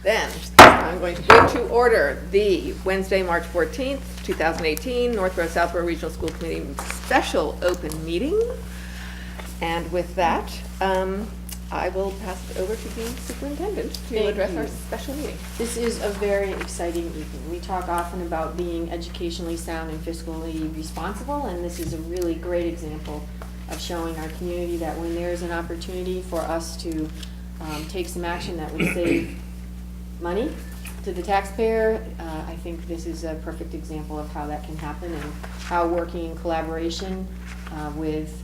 Then, I'm going to go to order the Wednesday, March 14th, 2018, Northborough Southborough Regional School Committee special open meeting. And with that, I will pass it over to the superintendent to Thank address you. our special meeting. This is a very exciting evening. We talk often about being educationally sound and fiscally responsible, and this is a really great example of showing our community that when there is an opportunity for us to take some action that would save money to the taxpayer, I think this is a perfect example of how that can happen and how working in collaboration with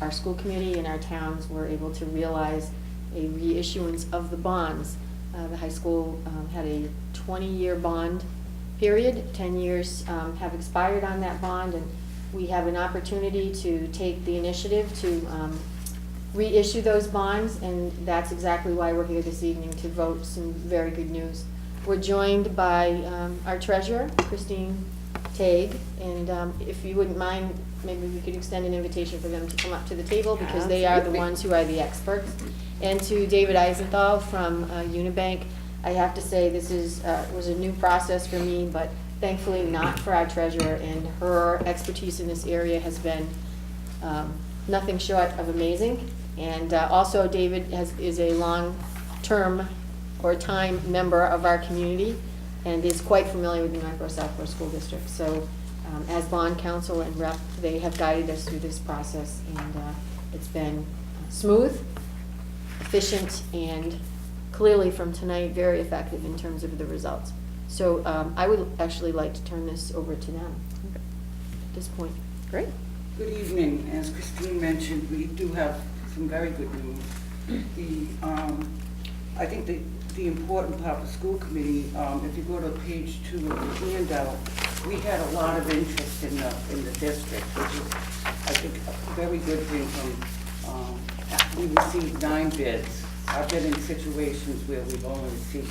our school committee and our towns were able to realize a reissuance of the bonds. The high school had a 20-year bond period. 10 years have expired on that bond, and we have an opportunity to take the initiative to reissue those bonds, and that's exactly why we're here this evening to vote some very good news. We're joined by our treasurer, Christine Tague, and if you wouldn't mind, maybe we could extend an invitation for them to come up to the table, because they are the Absolutely. ones who are the experts. And to David Eisenthal from Unibank, I have to say this was a new process for me, but thankfully not for our treasurer, and her expertise in this area has been nothing short of amazing. And also David is a long-term or time member of our community and is quite familiar with the Northborough Southborough School District. So as bond counsel and rep, they have guided us through this process, and it's been smooth, efficient, and clearly from tonight, very effective in terms of the results. So I would actually like to turn this over to them at this point. Great. Good evening. As Christine mentioned, we do have some very good news. I think the important part of the school committee, if you go to page 2 of the handout, we had a lot of interest in the district, which is, I think, a very good thing from, we received 9 bids. I've been in situations where we've only received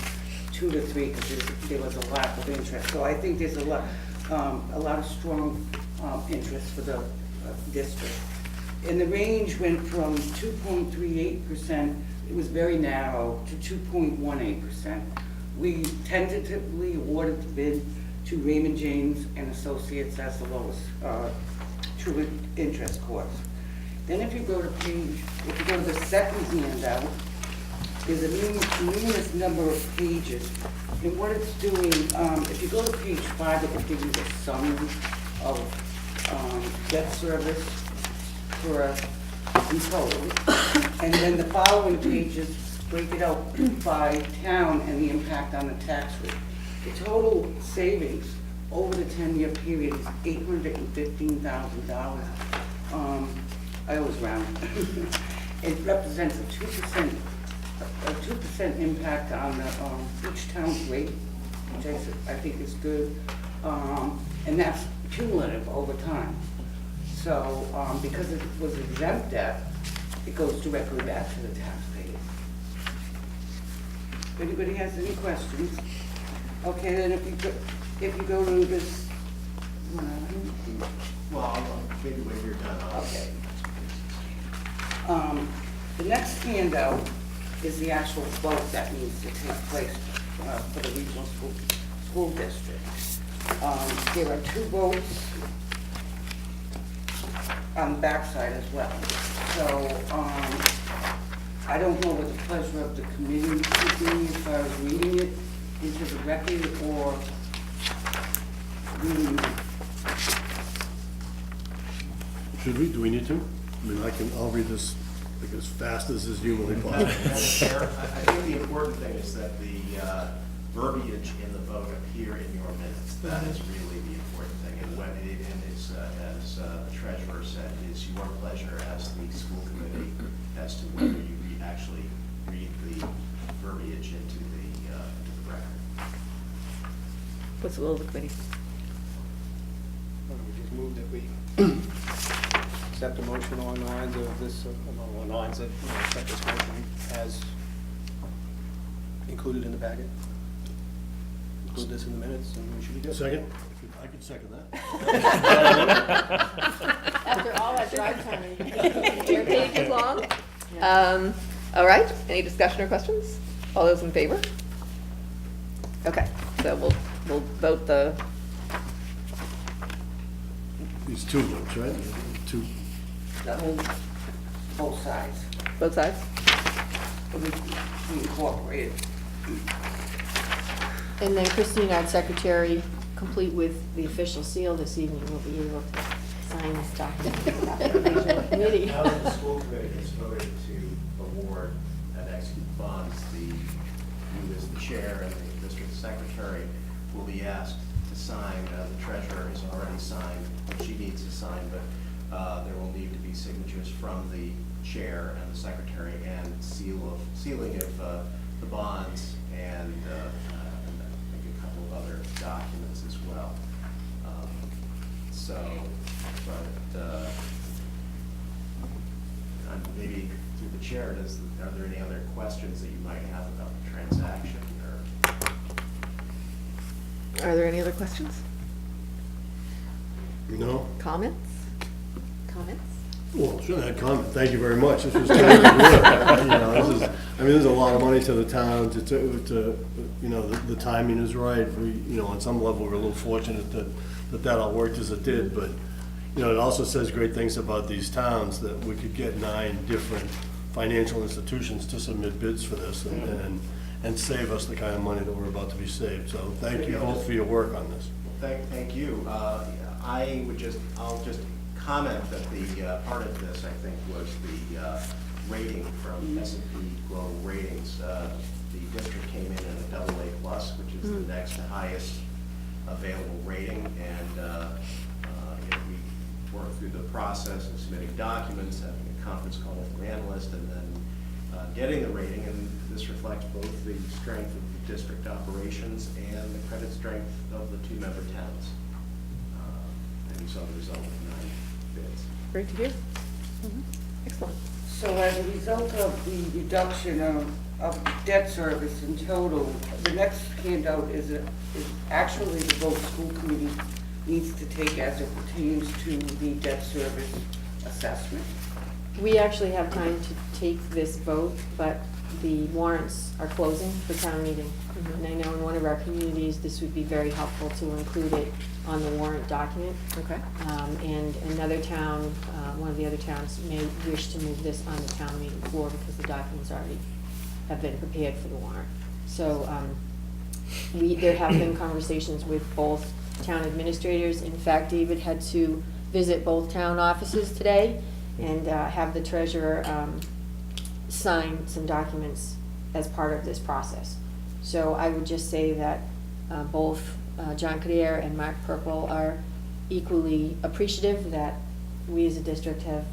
2 to 3 because there was a lack of interest. So I think there's a lot of strong interest for the district. And the range went from 2.38%, it was very narrow, to 2.18%. We tentatively awarded the bid to Raymond James and Associates as the lowest true interest course. Then if you go to the second handout, there's a numerous number of pages. And what it's doing, if you go to page 5, it will give you the summary of debt service for in total. And then the following pages break it out by town and the impact on the tax rate. The total savings over the 10-year period is $815,000. I always round. It represents a 2% impact on the, each town's rate, which I think is good. And that's cumulative over time. So because it was exempt debt, it goes directly back to the taxpayers. If anybody has any questions? Okay, then if you go to this, Well, maybe when you're done, okay. The next handout is the actual vote that needs to take place for the regional school district. There are 2 votes on the backside as well. So I don't know what the pleasure of the committee would be as far as reading it into the record or reading it. Should we, do we need to? I mean, I'll read this like as fast as is humanly possible. Madam Chair, I think the important thing is that the verbiage in the vote appear in your minutes. That is really the important thing. And when it is, as the treasurer said, it is your pleasure as the school committee as to whether you actually read the verbiage into the record. What's the will of the committee? We just moved that we accept a motion along the lines of this, along the lines that, accept this motion as included in the packet. Include this in the minutes, and we should be good. Second? I could second that. After all that drive time. Your page is long. Yeah. All right, any discussion or questions? All those in favor? Okay, so we'll vote These two votes, right? Two, The whole, both sides. both sides? We incorporated. And then Christine, our secretary, complete with the official seal this evening, will be able to sign this document about the regional committee. Now that the school committee has voted to award and execute bonds, you as the chair and the district secretary will be asked to sign. The treasurer has already signed what she needs to sign, but there will need to be signatures from the chair and the secretary and sealing of the bonds and I think a couple of other documents as well. Maybe through the chair, are there any other questions that you might have about the transaction or? Are there any other questions? no? Comments? Comments? Well, sure, I had comment. Thank you very much. This was terrific work. You know, this is, I mean, there's a lot of money to the town to, you know, the timing is right. We, you know, on some level, we're a little fortunate that all worked as it did, but, you know, it also says great things about these towns, that we could get 9 different financial institutions to submit bids for this and save us the kind of money that we're about to be saved. So thank you both for your work on this. Thank you. I'll just comment that the part of this, I think, was the rating from S&P Global Ratings. The district came in at a AA+, which is the next highest available rating, and we worked through the process of submitting documents, having a conference call with an analyst, and then getting the rating. And this reflects both the strength of the district operations and the credit strength of the 2 member towns. And you saw the result of 9 bids. Great to hear. Excellent. So as a result of the reduction of debt service in total, the next handout is actually the vote school committee needs to take as it pertains to the debt service assessment. We actually have time to take this vote, but the warrants are closing for town meeting. And I know in one of our communities, this would be very helpful to include it on the warrant document. Okay. And another town, one of the other towns may wish to move this on the town meeting floor because the documents already have been prepared for the warrant. So there have been conversations with both town administrators. In fact, David had to visit both town offices today and have the treasurer sign some documents as part of this process. So I would just say that both John Cadier and Mark Purple are equally appreciative that we as a district have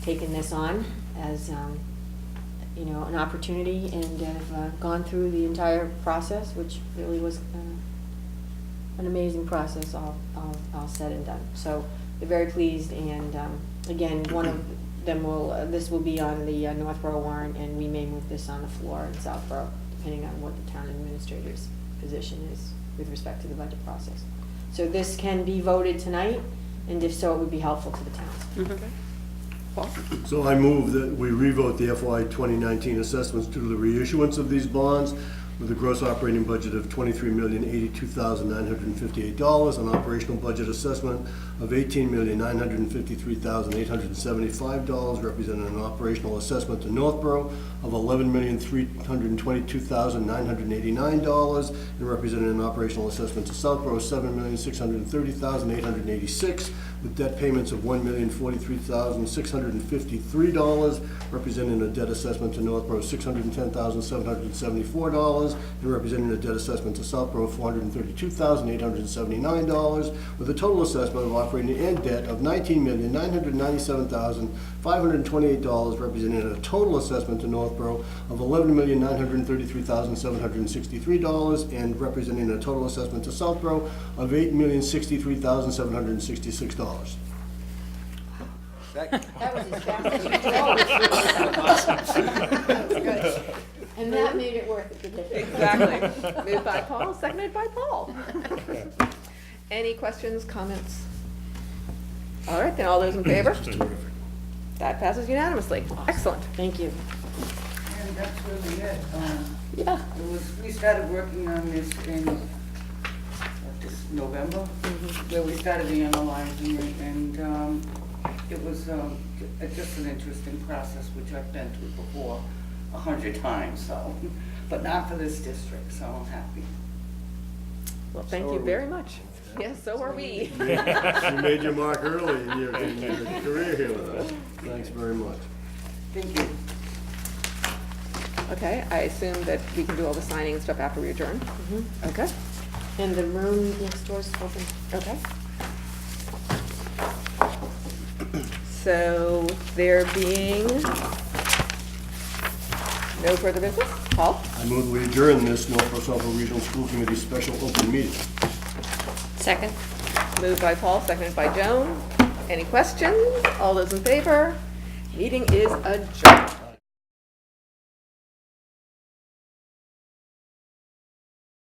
taken this on as you know, an opportunity, and have gone through the entire process, which really was an amazing process, all said and done. So they're very pleased, and again, one of them this will be on the Northborough warrant, and we may move this on the floor in Southborough, depending on what the town administrator's position is with respect to the budget process. So this can be voted tonight, and if so, it would be helpful to the towns. Okay. Paul? So I move that we revote the FY 2019 assessments due to the reissuance of these bonds with a gross operating budget of $23,082,958, an operational budget assessment of $18,953,875, representing an operational assessment to Northborough of $11,322,989, and representing an operational assessment to Southborough of $7,630,886, with debt payments of $1,043,653, representing a debt assessment to Northborough of $610,774, and representing a debt assessment to Southborough of $432,879, with a total assessment of operating and debt of $19,997,528, representing a total assessment to Northborough of $11,933,763, and representing a total assessment to Southborough of $8,063,766. Second. That was as fast as you drove. And that made it worth it today. Exactly. Moved by Paul, seconded by Paul. Any questions, comments? All right, then, all those in favor? Terrific. That passes unanimously. Excellent. Thank you. And that's really it. Yeah. We started working on this in, this November, where we started analyzing it, and it was just an interesting process, which I've been through before 100 times, so, but not for this district, so I'm happy. Well, thank So you are we. very much. Yes, so are we. You made your mark early in your career here with us. Thanks very much. Thank you. Okay, I assume that we can do all the signing and stuff after we adjourn? Okay, And the room next door is open. okay. So there being no further business, Paul? I move we adjourn this Northwest Southborough Regional School Committee special open meeting. Second. Moved by Paul, seconded by Joan. Any questions? All those in favor? Meeting is adjourned.